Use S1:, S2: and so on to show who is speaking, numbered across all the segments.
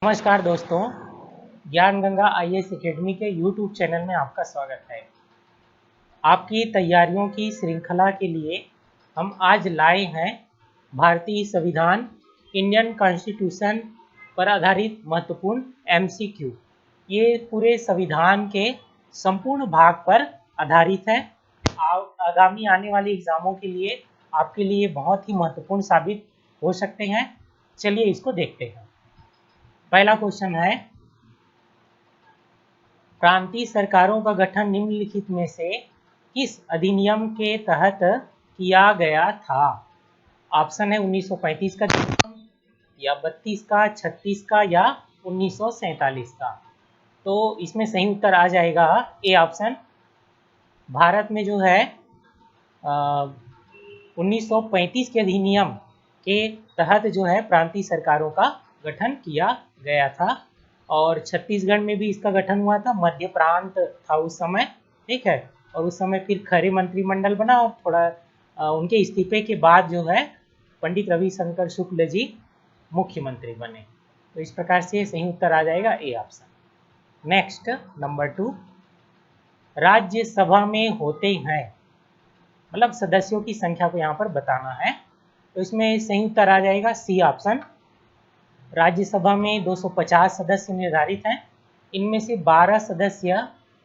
S1: नमस्कार दोस्तों, ज्ञान गंगा आईएएस एकेडमी के यूट्यूब चैनल में आपका स्वागत है। आपकी तैयारियों की श्रृंखला के लिए हम आज लाए हैं भारतीय संविधान इंडियन कॉन्स्टिट्यूशन पर आधारित महत्वपूर्ण एमसीक्यू। ये पूरे संविधान के संपूर्ण भाग पर आधारित है। आगामी आने वाले एग्जामों के लिए आपके लिए बहुत ही महत्वपूर्ण साबित हो सकते हैं। चलिए इसको देखते हैं। पहला क्वेश्चन है, प्रांतीय सरकारों का गठन निम्नलिखित में से किस अधिनियम के तहत किया गया था? ऑप्शन है 1935 का अधिनियम या 32 का, 36 का या 1947 का। तो इसमें सही उत्तर आ जाएगा ए ऑप्शन। भारत में जो है 1935 के अधिनियम के तहत जो है प्रांतीय सरकारों का गठन किया गया था और छत्तीसगढ़ में भी इसका गठन हुआ था। मध्य प्रांत था उस समय, ठीक है। और उस समय फिर खरे मंत्रिमंडल बना और थोड़ा उनके इस्तीफे के बाद जो है पंडित रविशंकर शुक्ल जी मुख्यमंत्री बने। तो इस प्रकार से सही उत्तर आ जाएगा A option. Next number 2, Rajya Sabha में होते हैं, मतलब सदस्यों की संख्या को यहाँ पर बताना है। तो इसमें सही उत्तर आ जाएगा सी ऑप्शन। राज्यसभा में 250 सदस्य निर्धारित हैं। इनमें से 12 सदस्य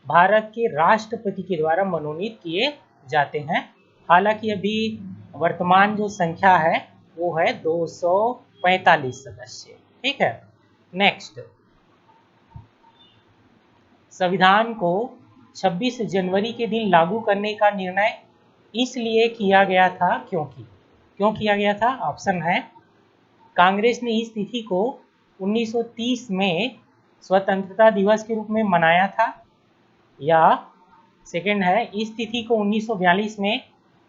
S1: भारत के राष्ट्रपति के द्वारा मनोनीत किए जाते हैं। हालांकि अभी वर्तमान जो संख्या है वो है 245 सदस्य, ठीक है। नेक्स्ट, संविधान को 26 जनवरी के दिन लागू करने का निर्णय इसलिए किया गया था क्यों किया गया था? ऑप्शन है, कांग्रेस ने इस तिथि को 1930 में स्वतंत्रता दिवस के रूप में मनाया था, या सेकंड है, इस तिथि को 1942 में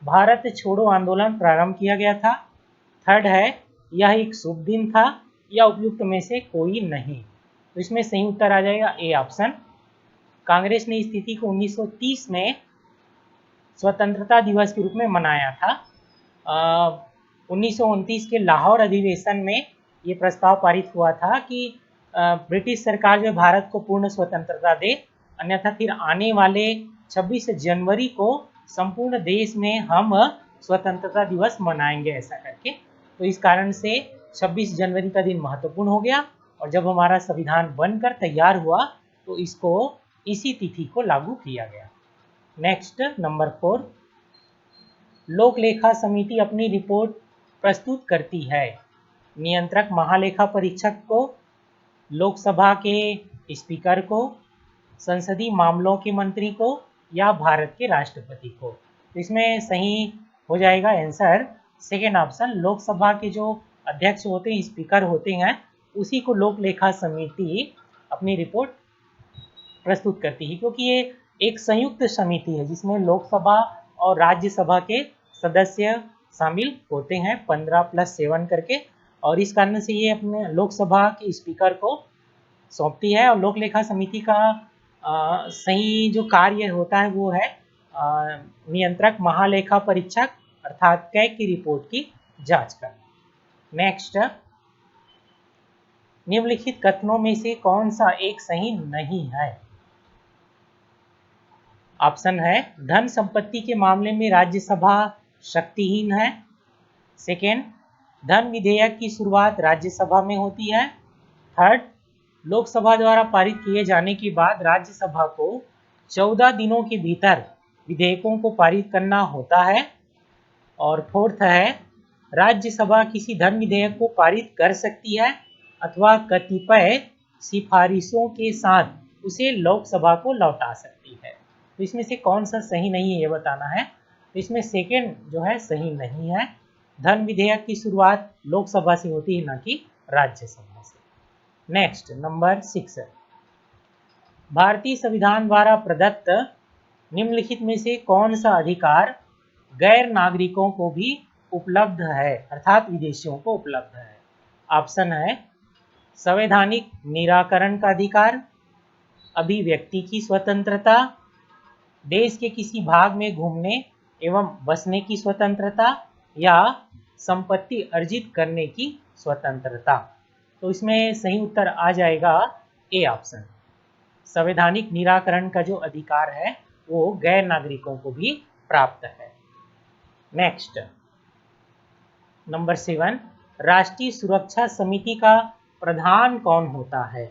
S1: भारत छोड़ो आंदोलन प्रारंभ किया गया था। थर्ड है, यह एक शुभ दिन था, या उपयुक्त में से कोई नहीं। तो इसमें सही उत्तर आ जाएगा ए ऑप्शन। कांग्रेस ने इस तिथि को 1930 में स्वतंत्रता दिवस के रूप में मनाया था। 1929 के लाहौर अधिवेशन में ये प्रस्ताव पारित हुआ था कि ब्रिटिश सरकार जो भारत को पूर्ण स्वतंत्रता दे, अन्यथा फिर आने वाले 26 जनवरी को संपूर्ण देश में हम स्वतंत्रता दिवस मनाएंगे, ऐसा करके। तो इस कारण से 26 जनवरी का दिन महत्वपूर्ण हो गया और जब हमारा संविधान बनकर तैयार हुआ तो इसको इसी तिथि को लागू किया गया। नेक्स्ट नंबर 4, लोक लेखा समिति अपनी रिपोर्ट प्रस्तुत करती है नियंत्रक महालेखा परीक्षक को, लोकसभा के स्पीकर को, संसदीय मामलों के मंत्री को, या भारत के राष्ट्रपति को। तो इसमें सही हो जाएगा आंसर सेकेंड ऑप्शन। लोकसभा के जो अध्यक्ष होते हैं, स्पीकर होते हैं, उसी को लोक लेखा समिति अपनी रिपोर्ट प्रस्तुत करती है, क्योंकि ये एक संयुक्त समिति है जिसमें लोकसभा और राज्यसभा के सदस्य शामिल होते हैं 15+7 करके, और इस कारण से ये अपने लोकसभा के स्पीकर को सौंपती है। और लोक लेखा समिति का सही जो कार्य होता है वो है नियंत्रक महालेखा परीक्षक अर्थात कैग की रिपोर्ट की जांच करना। नेक्स्ट, निम्नलिखित कथनों में से कौन सा एक सही नहीं है? ऑप्शन है, धन संपत्ति के मामले में राज्यसभा शक्तिहीन है। सेकेंड, धन विधेयक की शुरुआत राज्यसभा में होती है। थर्ड, लोकसभा द्वारा पारित किए जाने के बाद राज्यसभा को 14 दिनों के भीतर विधेयकों को पारित करना होता है। और फोर्थ है, राज्यसभा किसी धन विधेयक को पारित कर सकती है अथवा कतिपय सिफारिशों के साथ उसे लोकसभा को लौटा सकती है। तो इसमें से कौन सा सही नहीं है ये बताना है। तो इसमें सेकेंड जो है सही नहीं है। धन विधेयक की शुरुआत लोकसभा से होती है, ना कि राज्यसभा से। नेक्स्ट नंबर 6, भारतीय संविधान द्वारा प्रदत्त निम्नलिखित में से कौन सा अधिकार गैर नागरिकों को भी उपलब्ध है, अर्थात विदेशियों को उपलब्ध है? ऑप्शन है, संवैधानिक निराकरण का अधिकार, अभिव्यक्ति की स्वतंत्रता, देश के किसी भाग में घूमने एवं बसने की स्वतंत्रता, या संपत्ति अर्जित करने की स्वतंत्रता। तो इसमें सही उत्तर आ जाएगा ए ऑप्शन। संवैधानिक निराकरण का जो अधिकार है वो गैर नागरिकों को भी प्राप्त है। नेक्स्ट नंबर 7, राष्ट्रीय सुरक्षा समिति का प्रधान कौन होता है?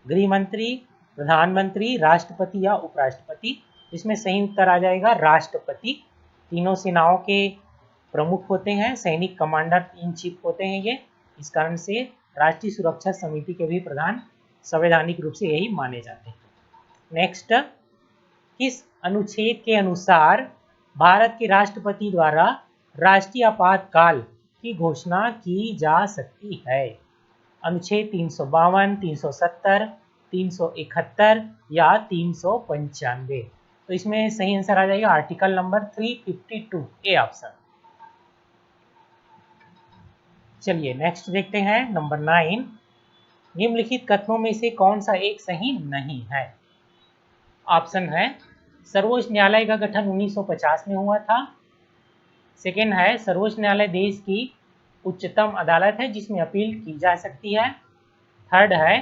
S1: गृह मंत्री, प्रधानमंत्री, राष्ट्रपति या उपराष्ट्रपति? इसमें सही उत्तर आ जाएगा राष्ट्रपति। तीनों सेनाओं के प्रमुख होते हैं, सैनिक कमांडर इन चीफ होते हैं ये, इस कारण से राष्ट्रीय सुरक्षा समिति के भी प्रधान संवैधानिक रूप से यही माने जाते हैं। नेक्स्ट, किस अनुच्छेद के अनुसार भारत के राष्ट्रपति द्वारा राष्ट्रीय आपातकाल की घोषणा की जा सकती है? अनुच्छेद 352, 370, 371 या 395? तो इसमें सही आंसर आ जाएगा आर्टिकल नंबर 352, ए ऑप्शन। चलिए नेक्स्ट देखते हैं नंबर 9, निम्नलिखित कथनों में से कौन सा एक सही नहीं है? ऑप्शन है सर्वोच्च न्यायालय का गठन 1950 में हुआ था। सेकेंड है सर्वोच्च न्यायालय देश की उच्चतम अदालत है जिसमें अपील की जा सकती है। थर्ड है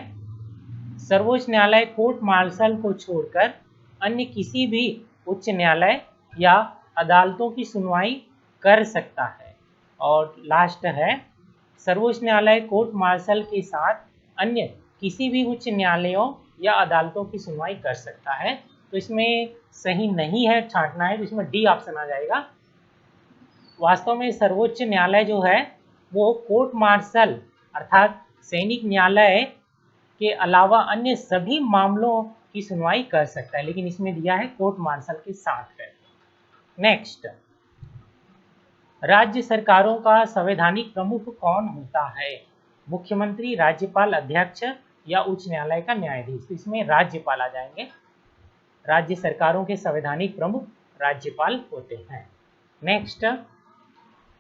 S1: सर्वोच्च न्यायालय कोर्ट मार्शल को छोड़कर अन्य किसी भी उच्च न्यायालय या अदालतों की सुनवाई कर सकता है। और लास्ट है सर्वोच्च न्यायालय कोर्ट मार्शल के साथ अन्य किसी भी उच्च न्यायालयों या अदालतों की सुनवाई कर सकता है। तो इसमें सही नहीं है, छांटना है, तो इसमें डी ऑप्शन आ जाएगा। वास्तव में सर्वोच्च न्यायालय जो है वो कोर्ट मार्शल अर्थात सैनिक न्यायालय के अलावा अन्य सभी मामलों की सुनवाई कर सकता है, लेकिन इसमें दिया है कोर्ट मार्शल के साथ है। नेक्स्ट, राज्य सरकारों का संवैधानिक प्रमुख कौन होता है? मुख्यमंत्री, राज्यपाल, अध्यक्ष या उच्च न्यायालय का न्यायाधीश? तो इसमें राज्यपाल आ जाएंगे। राज्य सरकारों के संवैधानिक प्रमुख राज्यपाल होते हैं। नेक्स्ट,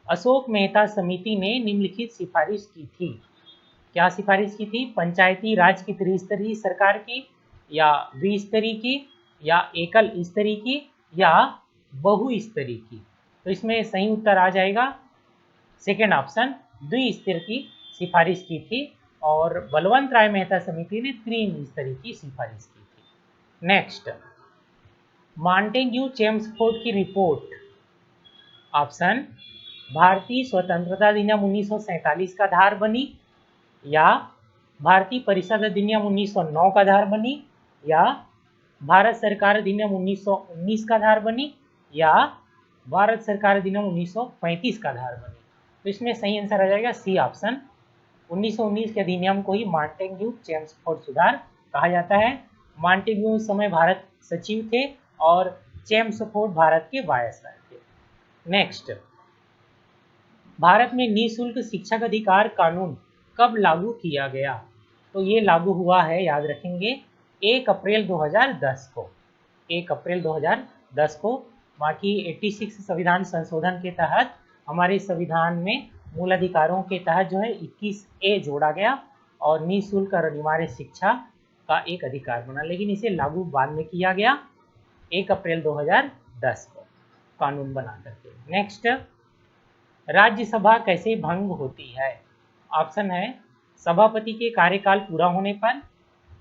S1: अशोक मेहता समिति ने निम्नलिखित सिफारिश की थी। क्या सिफारिश की थी? पंचायती राज की त्रिस्तरीय सरकार की, या द्विस्तरीय की, या एकल स्तरीय की, या बहुस्तरीय की? तो इसमें सही उत्तर आ जाएगा सेकेंड ऑप्शन, द्विस्तरीय की सिफारिश की थी। और बलवंत राय मेहता समिति ने त्रिस्तरीय की सिफारिश की थी। नेक्स्ट, मॉन्टेग्यू चेम्सफोर्ड की रिपोर्ट ऑप्शन भारतीय स्वतंत्रता अधिनियम 1947 का आधार बनी, या भारतीय परिषद अधिनियम 1909 का आधार बनी, या भारत सरकार अधिनियम 1919 का आधार बनी, या भारत सरकार अधिनियम 1935 का आधार बनी? तो इसमें सही आंसर आ जाएगा सी ऑप्शन। 1919 के अधिनियम को ही मॉन्टेग्यू चेम्सफोर्ड सुधार कहा जाता है। मॉन्टेग्यू उस समय भारत सचिव थे और चेम्सफोर्ड भारत के वायसराय थे। नेक्स्ट, भारत में निःशुल्क शिक्षक अधिकार कानून कब लागू किया गया? तो ये लागू हुआ है, याद रखेंगे, 1 अप्रैल 2010 को। 1 अप्रैल 2010 को। बाकी 86 संविधान संशोधन के तहत हमारे संविधान में मूल अधिकारों के तहत जो है 21A जोड़ा गया और निःशुल्क और अनिवार्य शिक्षा का एक अधिकार बना, लेकिन इसे लागू बाद में किया गया 1 अप्रैल 2010 को कानून बना करके। नेक्स्ट, राज्यसभा कैसे भंग होती है? ऑप्शन है सभापति के कार्यकाल पूरा होने पर,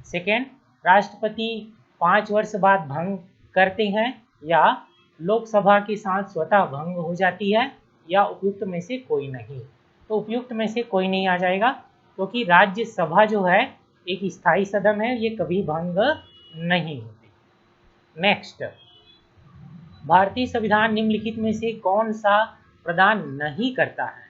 S1: सेकेंड राष्ट्रपति 5 वर्ष बाद भंग करते हैं, या लोकसभा के साथ स्वतः भंग हो जाती है, या उपयुक्त में से कोई नहीं? तो उपयुक्त में से कोई नहीं आ जाएगा, क्योंकि राज्यसभा जो है एक स्थायी सदन है, ये कभी भंग नहीं होती। नेक्स्ट, भारतीय संविधान निम्नलिखित में से कौन सा प्रदान नहीं करता है?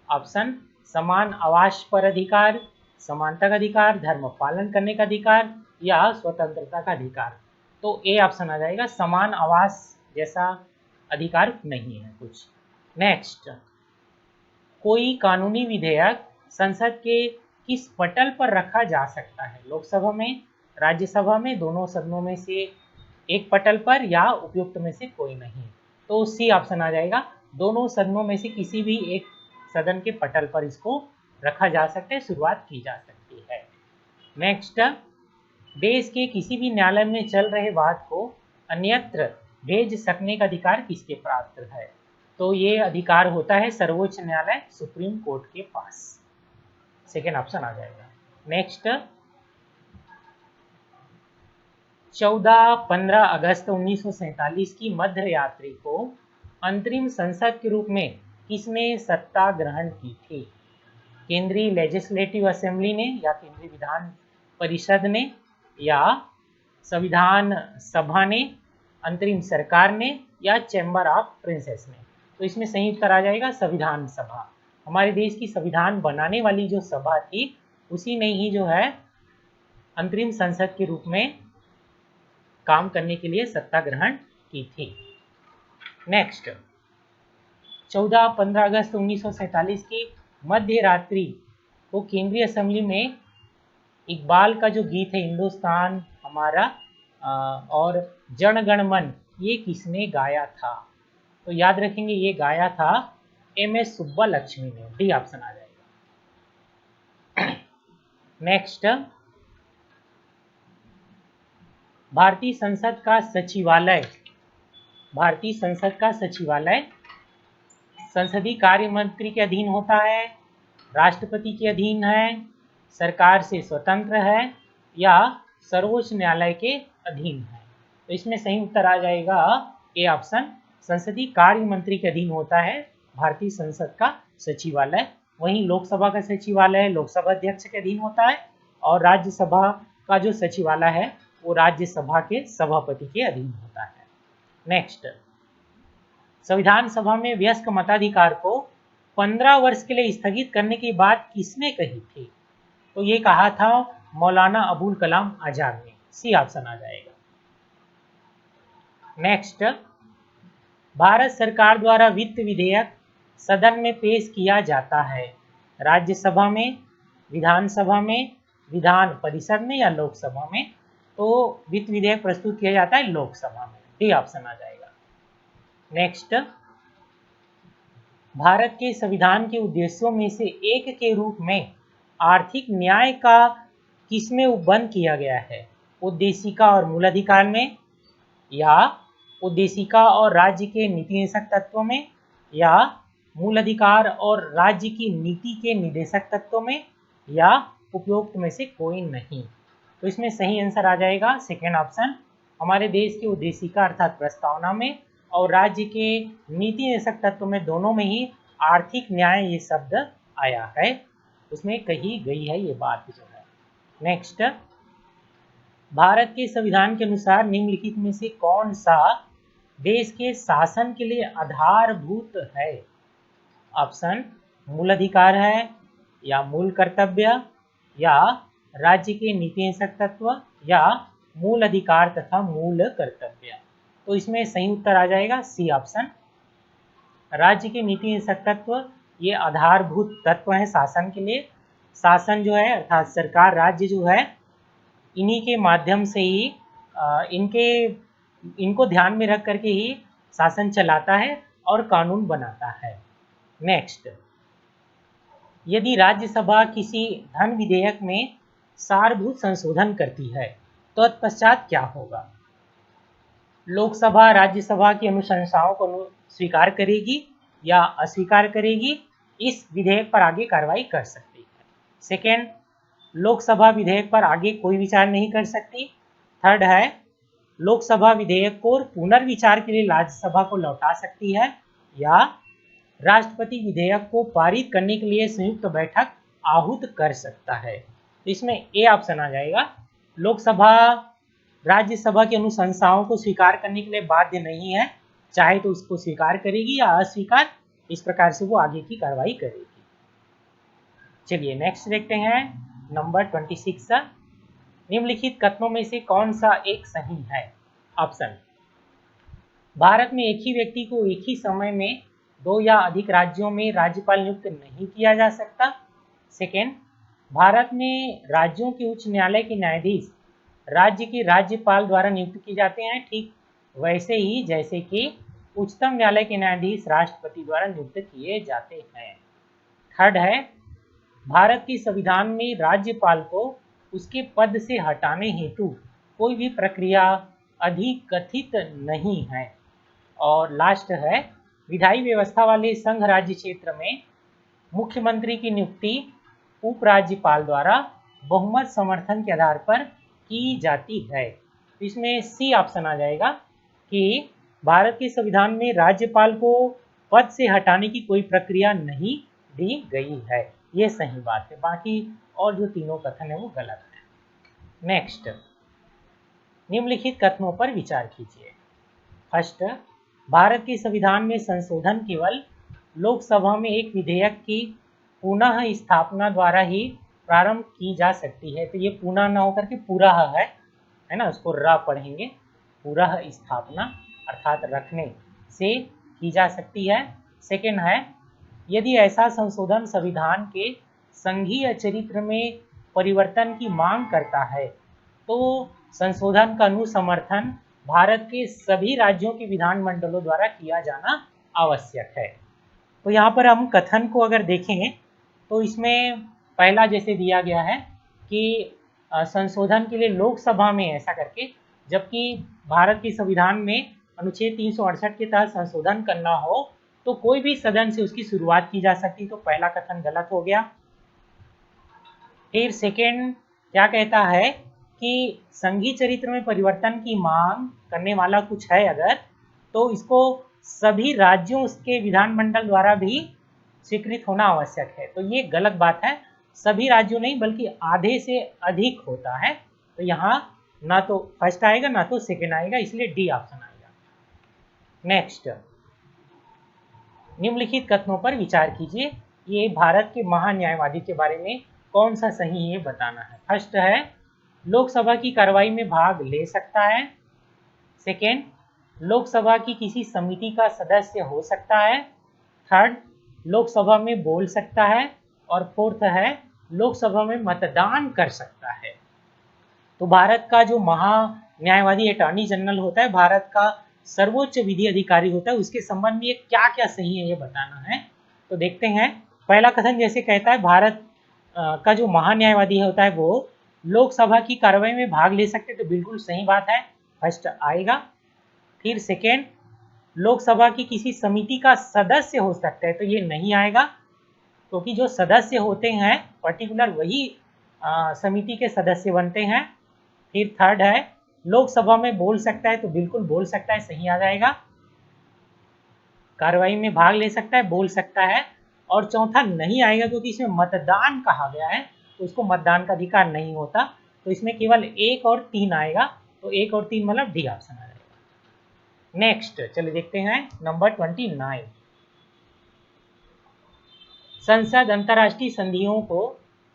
S1: ऑप्शन समान आवास पर अधिकार, समानता का अधिकार, धर्म पालन करने का अधिकार, या स्वतंत्रता का अधिकार? तो ए ऑप्शन आ जाएगा, समान आवास जैसा अधिकार नहीं है कुछ। नेक्स्ट, कोई कानूनी विधेयक संसद के किस पटल पर रखा जा सकता है? लोकसभा में, राज्यसभा में, दोनों सदनों में से एक पटल पर, या उपयुक्त में से कोई नहीं? तो सी ऑप्शन आ जाएगा, दोनों सदनों में से किसी भी एक सदन के पटल पर इसको रखा जा सकता है, शुरुआत की जा सकती है। नेक्स्ट, देश के किसी भी न्यायालय में चल रहे वाद को अन्यत्र भेज सकने का अधिकार किसके प्राप्त है? तो ये अधिकार होता है सर्वोच्च न्यायालय सुप्रीम कोर्ट के पास। सेकेंड ऑप्शन आ जाएगा। नेक्स्ट, 14-15 अगस्त 1947 की मध्य रात्रि को अंतरिम संसद के रूप में किसने सत्ता ग्रहण की थी? केंद्रीय लेजिस्लेटिव असेंबली ने, या केंद्रीय विधान परिषद ने, या संविधान सभा ने, अंतरिम सरकार ने, या चैम्बर ऑफ प्रिंसेस ने? तो इसमें सही उत्तर आ जाएगा संविधान सभा। हमारे देश की संविधान बनाने वाली जो सभा थी उसी ने ही जो है अंतरिम संसद के रूप में काम करने के लिए सत्ता ग्रहण की थी। नेक्स्ट, 14-15 अगस्त 1947 की मध्य रात्रि को केंद्रीय असेंबली में इकबाल का जो गीत है हिंदुस्तान हमारा और जन गण मन, ये किसने गाया था? तो याद रखेंगे ये गाया था एम.एस. सुब्बालक्ष्मी ने। डी ऑप्शन आ जाएगा। नेक्स्ट, भारतीय संसद का सचिवालय संसदीय कार्य मंत्री के अधीन होता है, राष्ट्रपति के अधीन है, सरकार से स्वतंत्र है, या सर्वोच्च न्यायालय के अधीन है? तो इसमें सही उत्तर आ जाएगा ए ऑप्शन, संसदीय कार्य मंत्री के अधीन होता है भारतीय संसद का सचिवालय। वहीं लोकसभा का सचिवालय लोकसभा अध्यक्ष के अधीन होता है, और राज्यसभा का जो सचिवालय है वो राज्यसभा के सभापति के अधीन होता है। नेक्स्ट, संविधान सभा में वयस्क मताधिकार को 15 वर्ष के लिए स्थगित करने की बात किसने कही थी? तो ये कहा था मौलाना अबुल कलाम आजाद ने। सी ऑप्शन आ जाएगा। नेक्स्ट, भारत सरकार द्वारा वित्त विधेयक सदन में पेश किया जाता है, राज्यसभा में, विधानसभा में, विधान परिषद में, या लोकसभा में? तो वित्त विधेयक प्रस्तुत किया जाता है लोकसभा में। डी ऑप्शन आ जाएगा। नेक्स्ट, भारत के संविधान के उद्देश्यों में से एक के रूप में आर्थिक न्याय का किसमें उपबंध किया गया है? उद्देशिका और मूल अधिकार में, या उद्देशिका और राज्य के नीति निदेशक तत्वों में, या मूल अधिकार और राज्य की नीति के निदेशक तत्वों में, या उपयुक्त में से कोई नहीं? तो इसमें सही आंसर आ जाएगा सेकेंड ऑप्शन, हमारे देश की उद्देशिका अर्थात प्रस्तावना में और राज्य के नीति निदेशक तत्व में, दोनों में ही आर्थिक न्याय ये शब्द आया है, उसमें कही गई है ये बात जो है। नेक्स्ट, भारत के संविधान के अनुसार निम्नलिखित में से कौन सा देश के शासन के लिए आधारभूत है? ऑप्शन, मूल अधिकार है, या मूल कर्तव्य, या राज्य के नीति निदेशक तत्व, या मूल अधिकार तथा मूल कर्तव्य? तो इसमें सही उत्तर आ जाएगा सी ऑप्शन, राज्य के नीति निदेशक तत्व ये आधारभूत तत्व है शासन के लिए। शासन जो है अर्थात सरकार, राज्य जो है, इन्हीं के माध्यम से ही इनको ध्यान में रख करके ही शासन चलाता है और कानून बनाता है। नेक्स्ट, यदि राज्यसभा किसी धन विधेयक में सारभूत संशोधन करती है तो तत्पश्चात क्या होगा? लोकसभा राज्यसभा की अनुशंसाओं को स्वीकार करेगी या अस्वीकार करेगी, इस विधेयक पर आगे कार्रवाई कर सकती है। सेकेंड, लोकसभा विधेयक पर आगे कोई विचार नहीं कर सकती। थर्ड है, लोकसभा विधेयक को पुनर्विचार के लिए राज्यसभा को लौटा सकती है, या राष्ट्रपति विधेयक को पारित करने के लिए संयुक्त बैठक आहूत कर सकता है। तो इसमें ए ऑप्शन आ जाएगा, लोकसभा राज्यसभा की अनुशंसाओं को स्वीकार करने के लिए बाध्य नहीं है, चाहे तो उसको स्वीकार करेगी या अस्वीकार, इस प्रकार से वो आगे की कार्रवाई करेगी। चलिए नेक्स्ट देखते हैं नंबर 26। निम्नलिखित कथनों में से कौन सा एक सही है? ऑप्शन, भारत में एक ही व्यक्ति को एक ही समय में 2 या अधिक राज्यों में राज्यपाल नियुक्त नहीं किया जा सकता। सेकेंड, भारत में राज्यों के उच्च न्यायालय के न्यायाधीश राज्य के राज्यपाल द्वारा नियुक्त किए जाते हैं, ठीक वैसे ही जैसे कि उच्चतम न्यायालय के न्यायाधीश राष्ट्रपति द्वारा नियुक्त किए जाते हैं। थर्ड है, भारत के संविधान में राज्यपाल को उसके पद से हटाने हेतु कोई भी प्रक्रिया अधिकथित नहीं है। और लास्ट है, विधायी व्यवस्था वाले संघ राज्य क्षेत्र में मुख्यमंत्री की नियुक्ति उपराज्यपाल द्वारा बहुमत समर्थन के आधार पर की जाती है। तो इसमें सी ऑप्शन आ जाएगा कि भारत के संविधान में राज्यपाल को पद से हटाने की कोई प्रक्रिया नहीं दी गई है। ये सही बात है, बाकी और जो तीनों कथन है वो गलत है। नेक्स्ट, निम्नलिखित कथनों पर विचार कीजिए। फर्स्ट, भारत के संविधान में संशोधन केवल लोकसभा में एक विधेयक की पुनः स्थापना द्वारा ही प्रारंभ की जा सकती है। तो ये पुनः ना होकर के पूरा है ना, उसको र पढ़ेंगे, पुनः स्थापना अर्थात रखने से की जा सकती है। सेकेंड है, यदि ऐसा संशोधन संविधान के संघीय चरित्र में परिवर्तन की मांग करता है तो संशोधन का अनुसमर्थन भारत के सभी राज्यों के विधानमंडलों द्वारा किया जाना आवश्यक है। तो यहाँ पर हम कथन को अगर देखें तो इसमें पहला जैसे दिया गया है कि संशोधन के लिए लोकसभा में ऐसा करके, जबकि भारत के संविधान में अनुच्छेद 368 के तहत संशोधन करना हो तो कोई भी सदन से उसकी शुरुआत की जा सकती, तो पहला कथन गलत हो गया। फिर सेकेंड क्या कहता है कि संघीय चरित्र में परिवर्तन की मांग करने वाला कुछ है अगर, तो इसको सभी राज्यों के विधानमंडल द्वारा भी स्वीकृत होना आवश्यक है। तो ये गलत बात है, सभी राज्यों नहीं बल्कि आधे से अधिक होता है। तो यहाँ ना तो फर्स्ट आएगा ना तो सेकेंड आएगा, इसलिए डी ऑप्शन आएगा। नेक्स्ट, निम्नलिखित कथनों पर विचार कीजिए। ये भारत के महान्यायवादी के बारे में कौन सा सही है बताना है। फर्स्ट है, लोकसभा की कार्रवाई में भाग ले सकता है। सेकेंड, लोकसभा की किसी समिति का सदस्य हो सकता है। थर्ड, लोकसभा में बोल सकता है। और फोर्थ है, लोकसभा में मतदान कर सकता है। तो भारत का जो महान्यायवादी अटॉर्नी जनरल होता है, भारत का सर्वोच्च विधि अधिकारी होता है, उसके संबंध में क्या क्या सही है ये बताना है। तो देखते हैं, पहला कथन जैसे कहता है भारत का जो महान्यायवादी होता है वो लोकसभा की कार्रवाई में भाग ले सकते, तो बिल्कुल सही बात है, फर्स्ट आएगा। फिर सेकेंड, लोकसभा की किसी समिति का सदस्य हो सकता है, तो ये नहीं आएगा, क्योंकि जो सदस्य होते हैं पर्टिकुलर वही समिति के सदस्य बनते हैं। फिर थर्ड है, लोकसभा में बोल सकता है, तो बिल्कुल बोल सकता है, सही आ जाएगा, कार्रवाई में भाग ले सकता है, बोल सकता है। और चौथा नहीं आएगा क्योंकि इसमें मतदान कहा गया है, तो उसको मतदान का अधिकार नहीं होता, तो इसमें केवल 1 और 3 आएगा, तो 1 और 3 मतलब डी ऑप्शन आ जाएगा। नेक्स्ट चलिए देखते हैं नंबर 29, संसद अंतर्राष्ट्रीय संधियों को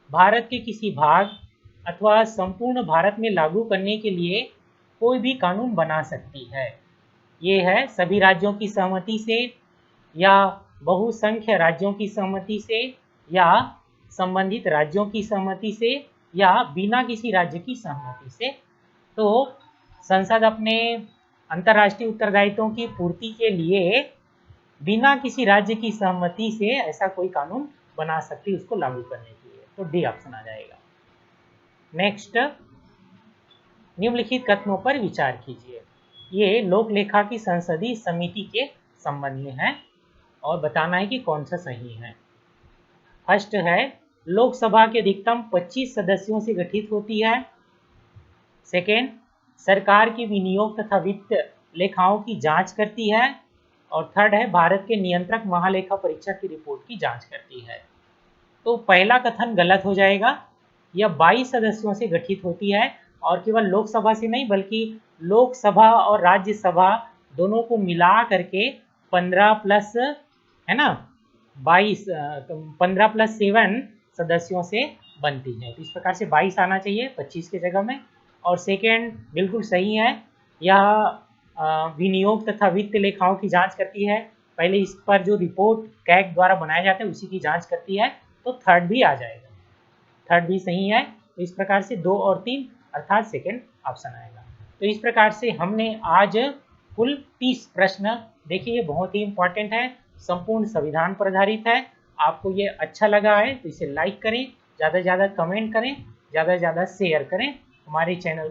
S1: भारत के किसी भाग अथवा संपूर्ण भारत में लागू करने के लिए कोई भी कानून बना सकती है। ये है सभी राज्यों की सहमति से या बहुसंख्य राज्यों की सहमति से या संबंधित राज्यों की सहमति से या बिना किसी राज्य की सहमति से। तो संसद अपने अंतर्राष्ट्रीय उत्तरदायित्वों की पूर्ति के लिए बिना किसी राज्य की सहमति से ऐसा कोई कानून बना सकती है उसको लागू करने के लिए, तो डी ऑप्शन आ जाएगा। नेक्स्ट, निम्नलिखित कथनों पर विचार कीजिए। ये लोक लेखा की संसदीय समिति के संबंध में है और बताना है कि कौन सा सही है। फर्स्ट है, लोकसभा के अधिकतम 25 सदस्यों से गठित होती है। सेकेंड, सरकार के विनियोग तथा वित्त लेखाओं की जांच करती है। और थर्ड है, भारत के नियंत्रक महालेखा परीक्षक की रिपोर्ट की जांच करती है। तो पहला कथन गलत हो जाएगा, यह 22 सदस्यों से गठित होती है और केवल लोकसभा से नहीं बल्कि लोकसभा और राज्यसभा दोनों को मिला करके 15 प्लस है ना 22 15 प्लस 7 सदस्यों से बनती है। तो इस प्रकार से 22 आना चाहिए 25 के जगह में। और सेकेंड बिल्कुल सही है, यह विनियोग तथा वित्त लेखाओं की जांच करती है, पहले इस पर जो रिपोर्ट कैग द्वारा बनाया जाता है उसी की जांच करती है, तो थर्ड भी आ जाएगा, थर्ड भी सही है। तो इस प्रकार से 2 और 3 अर्थात सेकेंड ऑप्शन आएगा। तो इस प्रकार से हमने आज कुल 30 प्रश्न देखिए, ये बहुत ही इंपॉर्टेंट है, संपूर्ण संविधान पर आधारित है। आपको ये अच्छा लगा है तो इसे लाइक करें, ज़्यादा से ज़्यादा कमेंट करें, ज़्यादा से ज़्यादा शेयर करें, हमारे चैनल